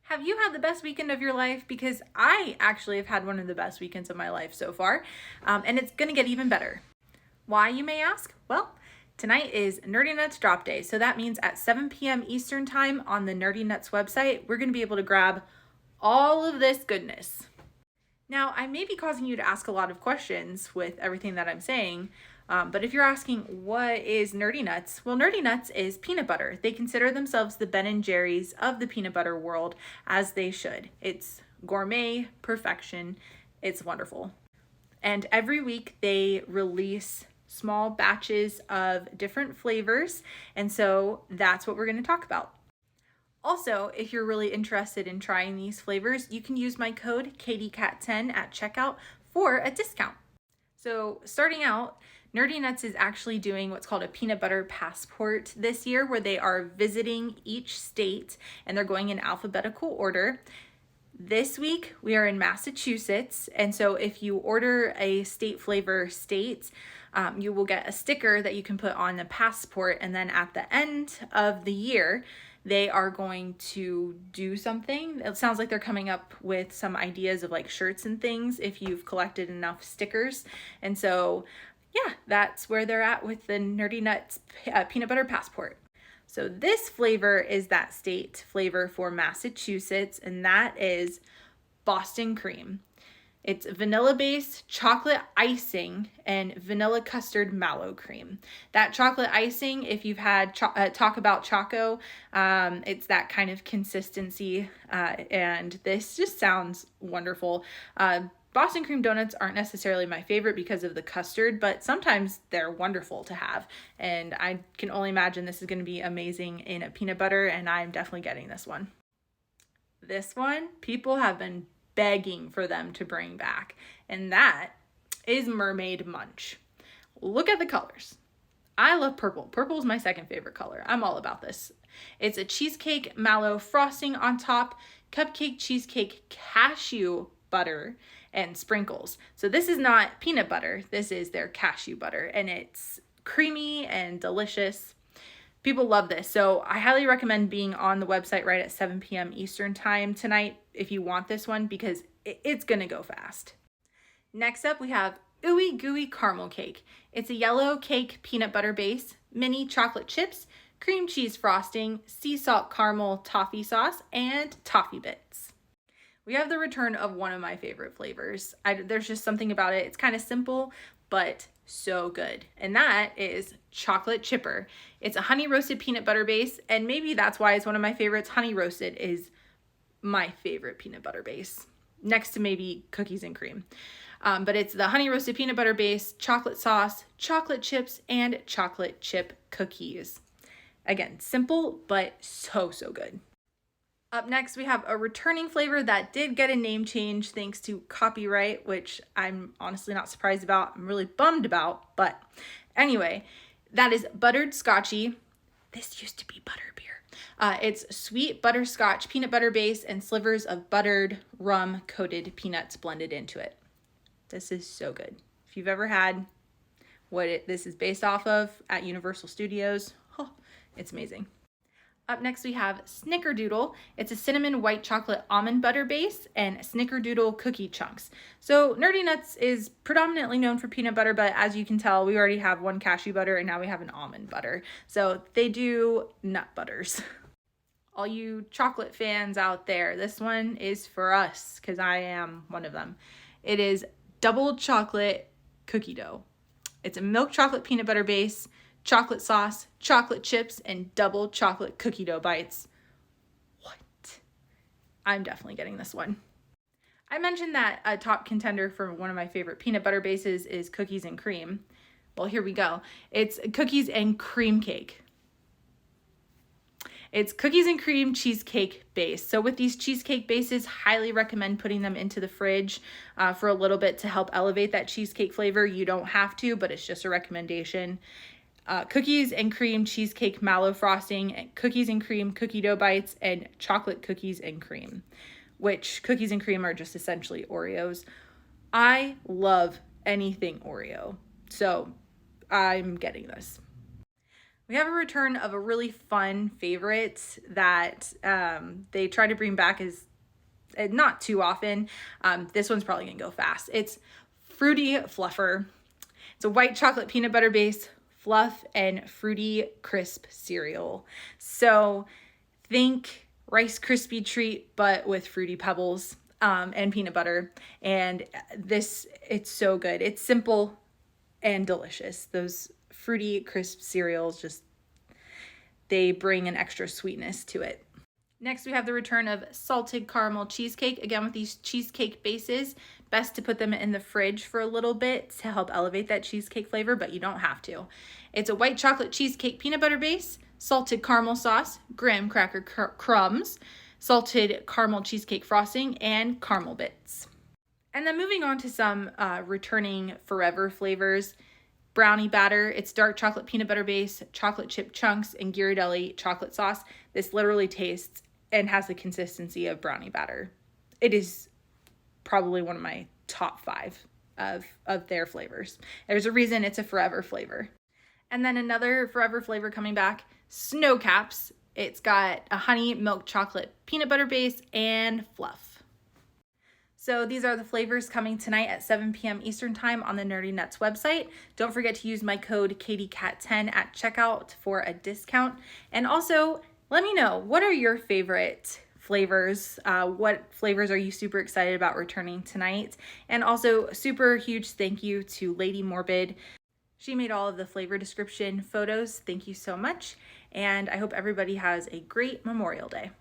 Have you had the best weekend of your life? Because I actually have had one of the best weekends of my life so far, and it's gonna get even better. Why, you may ask? Well, tonight is Nerdy Nuts Drop Day, so that means at 7 p.m. Eastern Time on the Nerdy Nuts website, we're gonna be able to grab all of this goodness. Now, I may be causing you to ask a lot of questions with everything that I'm saying, but if you're asking what is Nerdy Nuts, well, Nerdy Nuts is peanut butter. They consider themselves the Ben and Jerry's of the peanut butter world, as they should. It's gourmet perfection. It's wonderful. And every week they release small batches of different flavors, and so that's what we're going to talk about. Also, if you're really interested in trying these flavors, you can use my code KatieCat10 at checkout for a discount. So starting out, Nerdy Nuts is actually doing what's called a peanut butter passport this year, where they are visiting each state and they're going in alphabetical order. This week we are in Massachusetts, and so if you order a state flavor state, you will get a sticker that you can put on the passport, and then at the end of the year, they are going to do something. It sounds like they're coming up with some ideas of like shirts and things if you've collected enough stickers. And so, yeah, that's where they're at with the Nerdy Nuts peanut butter passport. So this flavor is that state flavor for Massachusetts, and that is Boston cream. It's vanilla-based chocolate icing and vanilla custard mallow cream. That chocolate icing, if you've had Talk About Choco, it's that kind of consistency, and this just sounds wonderful. Boston cream donuts aren't necessarily my favorite because of the custard, but sometimes they're wonderful to have. And I can only imagine this is going to be amazing in a peanut butter, and I'm definitely getting this one. This one, people have been begging for them to bring back, and that is Mermaid Munch. Look at the colors. I love purple. Purple is my second favorite color. I'm all about this. It's a cheesecake mallow frosting on top, cupcake cheesecake cashew butter, and sprinkles. So this is not peanut butter. This is their cashew butter, and it's creamy and delicious. People love this. So I highly recommend being on the website right at 7 p.m. Eastern Time tonight if you want this one, because it's going to go fast. Next up, we have Ooey Gooey Caramel Cake. It's a yellow cake peanut butter base, mini chocolate chips, cream cheese frosting, sea salt caramel toffee sauce, and toffee bits. We have the return of one of my favorite flavors. There's just something about it. It's kind of simple, but so good. And that is chocolate chipper. It's a honey roasted peanut butter base, and maybe that's why it's one of my favorites. Honey roasted is my favorite peanut butter base, next to maybe cookies and cream. But it's the honey roasted peanut butter base, chocolate sauce, chocolate chips, and chocolate chip cookies. Again, simple, but so good. Up next, we have a returning flavor that did get a name change thanks to copyright, which I'm honestly not surprised about. I'm really bummed about, but anyway, that is buttered scotchy. This used to be butterbeer. It's sweet butterscotch peanut butter base and slivers of buttered rum coated peanuts blended into it. This is so good. If you've ever had what this is based off of at Universal Studios, it's amazing. Up next, we have Snickerdoodle. It's a cinnamon white chocolate almond butter base and Snickerdoodle cookie chunks. So Nerdy Nuts is predominantly known for peanut butter, but as you can tell, we already have one cashew butter and now we have an almond butter. So they do nut butters. All you chocolate fans out there, this one is for us because I am one of them. It is double chocolate cookie dough. It's a milk chocolate peanut butter base, chocolate sauce, chocolate chips, and double chocolate cookie dough bites. What? I'm definitely getting this one. I mentioned that a top contender for one of my favorite peanut butter bases is cookies and cream. Well, here we go. It's cookies and cream cake. It's cookies and cream cheesecake base. So with these cheesecake bases, highly recommend putting them into the fridge for a little bit to help elevate that cheesecake flavor. You don't have to, but it's just a recommendation. Cookies and cream cheesecake mallow frosting, and cookies and cream cookie dough bites, and chocolate cookies and cream, which cookies and cream are just essentially Oreos. I love anything Oreo, so I'm getting this. We have a return of a really fun favorite that they try to bring back as not too often. This one's probably gonna go fast. It's Fruity Fluffer. It's a white chocolate peanut butter base, fluff, and fruity crisp cereal. So think Rice Krispie treat, but with fruity pebbles and peanut butter. And it's so good. It's simple and delicious. Those fruity crisp cereals they bring an extra sweetness to it. Next, we have the return of salted caramel cheesecake. Again, with these cheesecake bases, best to put them in the fridge for a little bit to help elevate that cheesecake flavor, but you don't have to. It's a white chocolate cheesecake peanut butter base, salted caramel sauce, graham cracker crumbs, salted caramel cheesecake frosting, and caramel bits. And then moving on to some returning forever flavors. Brownie batter, it's dark chocolate peanut butter base, chocolate chip chunks, and Ghirardelli chocolate sauce. This literally tastes and has the consistency of brownie batter. It is probably one of my top 5 of their flavors. There's a reason it's a forever flavor. And then another forever flavor coming back, Snow Caps. It's got a honey milk chocolate peanut butter base and fluff. So these are the flavors coming tonight at 7 p.m. Eastern Time on the Nerdy Nuts website. Don't forget to use my code KatieCat10 at checkout for a discount. And also, let me know, what are your favorite flavors? What flavors are you super excited about returning tonight? And also, super huge thank you to Lady Morbid. She made all of the flavor description photos. Thank you so much. And I hope everybody has a great Memorial Day.